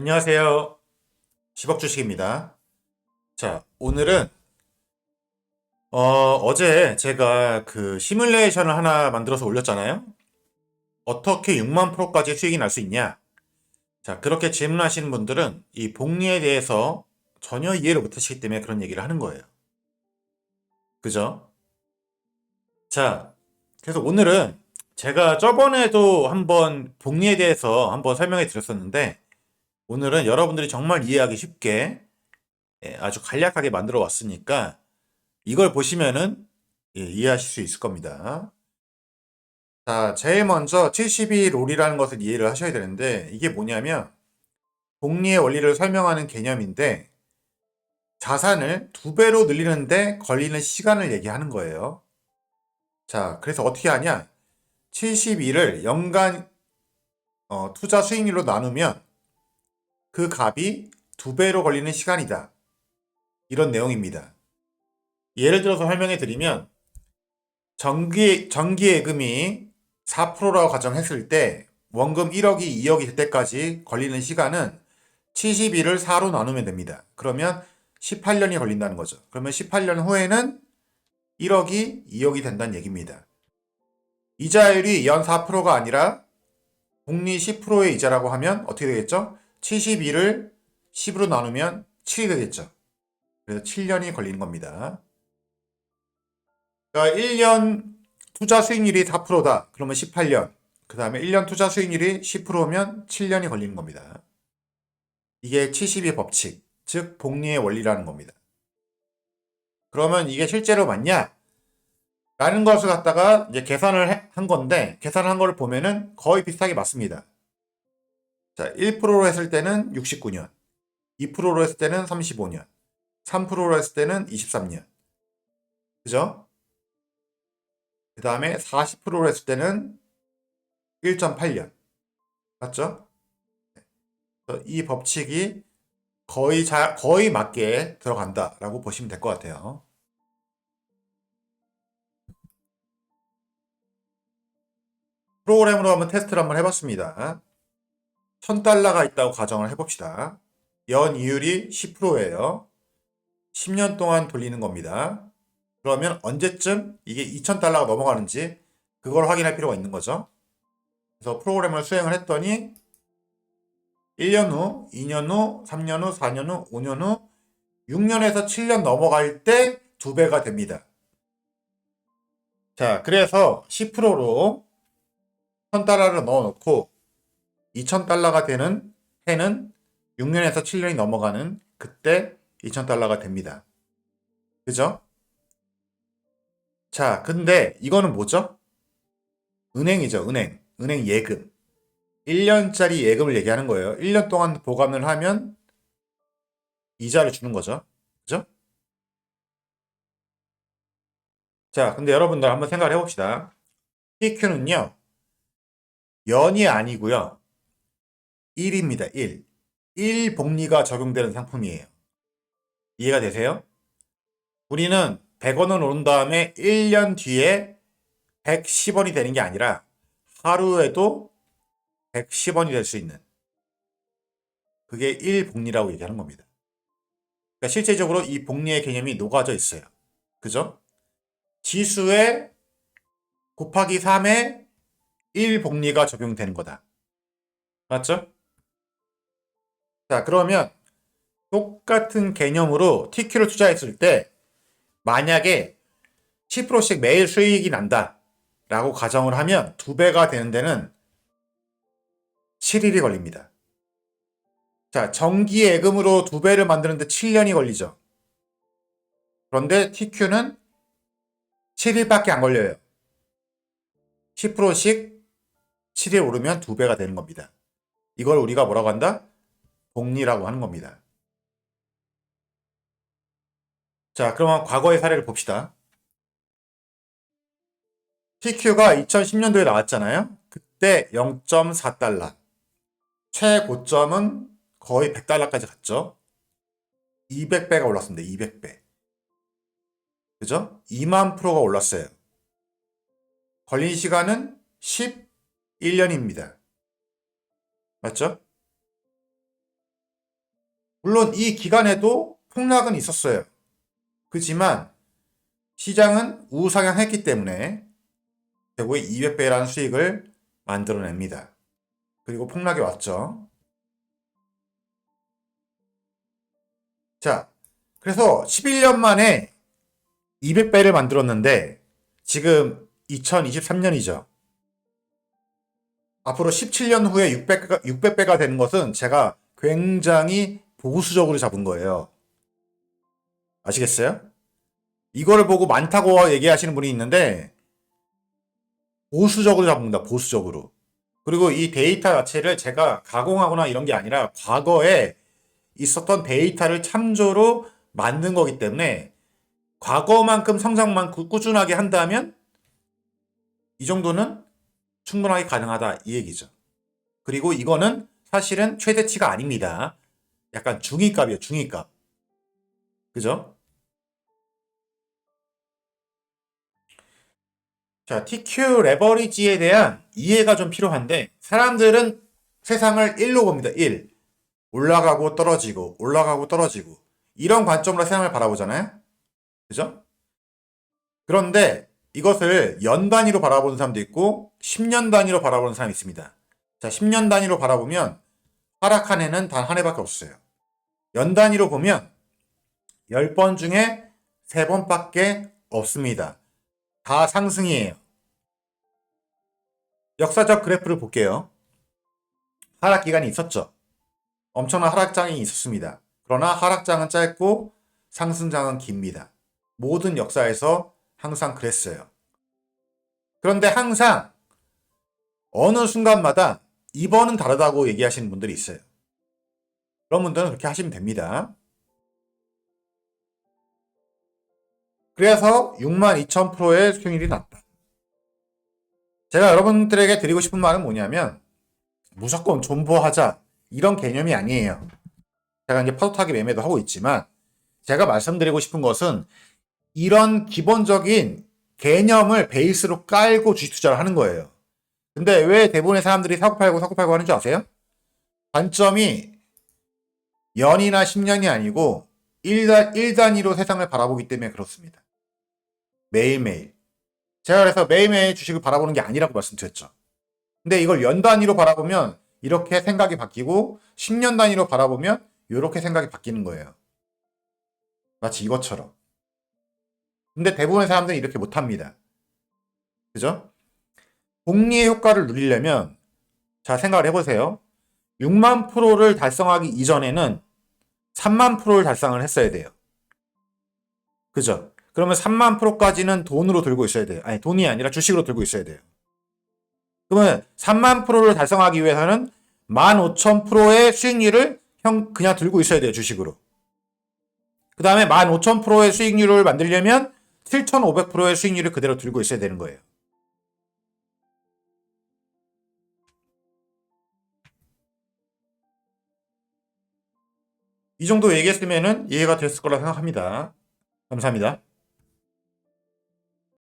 안녕하세요. 10억 주식입니다. 자, 오늘은 어제 제가 그 시뮬레이션을 하나 만들어서 올렸잖아요. 어떻게 6만 프로까지 수익이 날 수 있냐? 자, 그렇게 질문하시는 분들은 이 복리에 대해서 전혀 이해를 못하시기 때문에 그런 얘기를 하는 거예요. 그죠? 자, 그래서 오늘은 제가 저번에도 한번 복리에 대해서 한번 설명해 드렸었는데 오늘은 여러분들이 정말 이해하기 쉽게 아주 간략하게 만들어 왔으니까 이걸 보시면은 이해하실 수 있을 겁니다. 자, 제일 먼저 72 롤이라는 것을 이해를 하셔야 되는데 이게 뭐냐면 복리의 원리를 설명하는 개념인데 자산을 두 배로 늘리는데 걸리는 시간을 얘기하는 거예요. 자, 그래서 어떻게 하냐? 72를 연간 투자 수익률로 나누면 그 값이 두 배로 걸리는 시간이다. 이런 내용입니다. 예를 들어서 설명해 드리면 정기예금이 4%라고 가정했을 때 원금 1억이 2억이 될 때까지 걸리는 시간은 72를 4로 나누면 됩니다. 그러면 18년이 걸린다는 거죠. 그러면 18년 후에는 1억이 2억이 된다는 얘기입니다. 이자율이 연 4%가 아니라 복리 10%의 이자라고 하면 어떻게 되겠죠? 72를 10으로 나누면 7이 되겠죠. 그래서 7년이 걸리는 겁니다. 그러니까 1년 투자 수익률이 4%다. 그러면 18년. 그 다음에 1년 투자 수익률이 10%면 7년이 걸리는 겁니다. 이게 72 법칙, 즉 복리의 원리라는 겁니다. 그러면 이게 실제로 맞냐? 라는 것을 갖다가 이제 계산을 한 건데 계산을 한 거를 보면은 거의 비슷하게 맞습니다. 자, 1%로 했을 때는 69년, 2%로 했을 때는 35년, 3%로 했을 때는 23년. 그죠? 그 다음에 40%로 했을 때는 1.8년. 맞죠? 이 법칙이 거의 맞게 들어간다라고 보시면 될 것 같아요. 프로그램으로 한번 테스트를 한번 해봤습니다. 1000달러가 있다고 가정을 해봅시다. 연 이율이 10%예요. 10년 동안 돌리는 겁니다. 그러면 언제쯤 이게 2000달러가 넘어가는지 그걸 확인할 필요가 있는 거죠. 그래서 프로그램을 수행을 했더니 1년 후, 2년 후, 3년 후, 4년 후, 5년 후, 6년에서 7년 넘어갈 때 2배가 됩니다. 자, 그래서 10%로 1000달러를 넣어놓고 2000달러가 되는 해는 6년에서 7년이 넘어가는 그때 2000달러가 됩니다. 그죠? 자, 근데 이거는 뭐죠? 은행이죠, 은행. 은행 예금. 1년짜리 예금을 얘기하는 거예요. 1년 동안 보관을 하면 이자를 주는 거죠. 그죠? 자, 근데 여러분들 한번 생각을 해봅시다. PQ는요, 연이 아니고요. 1입니다, 1. 1 복리가 적용되는 상품이에요. 이해가 되세요? 우리는 100원을 오른 다음에 1년 뒤에 110원이 되는 게 아니라 하루에도 110원이 될 수 있는 그게 1복리라고 얘기하는 겁니다. 그러니까 실제적으로 이 복리의 개념이 녹아져 있어요. 그죠? 지수에 곱하기 3에 1복리가 적용되는 거다. 맞죠? 자, 그러면 똑같은 개념으로 TQ를 투자했을 때 만약에 10%씩 매일 수익이 난다 라고 가정을 하면 2배가 되는 데는 7일이 걸립니다. 자, 정기예금으로 2배를 만드는데 7년이 걸리죠. 그런데 TQ는 7일밖에 안 걸려요. 10%씩 7일 오르면 2배가 되는 겁니다. 이걸 우리가 뭐라고 한다? 복리라고 하는 겁니다. 자, 그러면 과거의 사례를 봅시다. TQ가 2010년도에 나왔잖아요. 그때 0.4달러. 최고점은 거의 100달러까지 갔죠. 200배가 올랐습니다. 200배. 그죠? 2만 프로가 올랐어요. 걸린 시간은 11년입니다. 맞죠? 물론 이 기간에도 폭락은 있었어요. 그렇지만 시장은 우상향했기 때문에 결국에 200배라는 수익을 만들어냅니다. 그리고 폭락이 왔죠. 자, 그래서 11년 만에 200배를 만들었는데 지금 2023년이죠. 앞으로 17년 후에 600배가 되는 것은 제가 굉장히 보수적으로 잡은 거예요. 아시겠어요? 이거를 보고 많다고 얘기하시는 분이 있는데 보수적으로 잡습니다. 보수적으로. 그리고 이 데이터 자체를 제가 가공하거나 이런 게 아니라 과거에 있었던 데이터를 참조로 만든 거기 때문에 과거만큼 성장만 꾸준하게 한다면 이 정도는 충분하게 가능하다 이 얘기죠. 그리고 이거는 사실은 최대치가 아닙니다. 약간 중위값이에요. 중위값. 그죠? 자, TQ 레버리지에 대한 이해가 좀 필요한데 사람들은 세상을 1로 봅니다. 1. 올라가고 떨어지고 올라가고 떨어지고 이런 관점으로 세상을 바라보잖아요. 그죠? 그런데 이것을 연 단위로 바라보는 사람도 있고 10년 단위로 바라보는 사람이 있습니다. 자, 10년 단위로 바라보면 하락한 해는 단 한 해밖에 없어요. 연 단위로 보면 10번 중에 3번밖에 없습니다. 다 상승이에요. 역사적 그래프를 볼게요. 하락 기간이 있었죠. 엄청난 하락장이 있었습니다. 그러나 하락장은 짧고 상승장은 깁니다. 모든 역사에서 항상 그랬어요. 그런데 항상 어느 순간마다 이번은 다르다고 얘기하시는 분들이 있어요. 그런 분들은 그렇게 하시면 됩니다. 그래서 62,000%의 수익률이 났다. 제가 여러분들에게 드리고 싶은 말은 뭐냐면 무조건 존버하자 이런 개념이 아니에요. 제가 이제 파도타기 매매도 하고 있지만 제가 말씀드리고 싶은 것은 이런 기본적인 개념을 베이스로 깔고 주식 투자를 하는 거예요. 근데 왜 대부분의 사람들이 사고 팔고 하는 줄 아세요? 관점이 연이나 10년이 아니고 1단위로 세상을 바라보기 때문에 그렇습니다. 매일매일. 제가 그래서 매일매일 주식을 바라보는 게 아니라고 말씀드렸죠. 근데 이걸 연 단위로 바라보면 이렇게 생각이 바뀌고 10년 단위로 바라보면 이렇게 생각이 바뀌는 거예요. 마치 이것처럼. 근데 대부분의 사람들은 이렇게 못합니다. 그죠? 복리의 효과를 누리려면 자 생각을 해보세요. 6만 프로를 달성하기 이전에는 3만 프로를 달성을 했어야 돼요. 그죠? 그러면 3만 프로까지는 돈으로 들고 있어야 돼요. 아니 돈이 아니라 주식으로 들고 있어야 돼요. 그러면 3만 프로를 달성하기 위해서는 15,000%의 수익률을 그냥 들고 있어야 돼요. 주식으로. 그 다음에 15,000%의 수익률을 만들려면 7,500%의 수익률을 그대로 들고 있어야 되는 거예요. 이 정도 얘기했으면 이해가 됐을 거라 생각합니다. 감사합니다.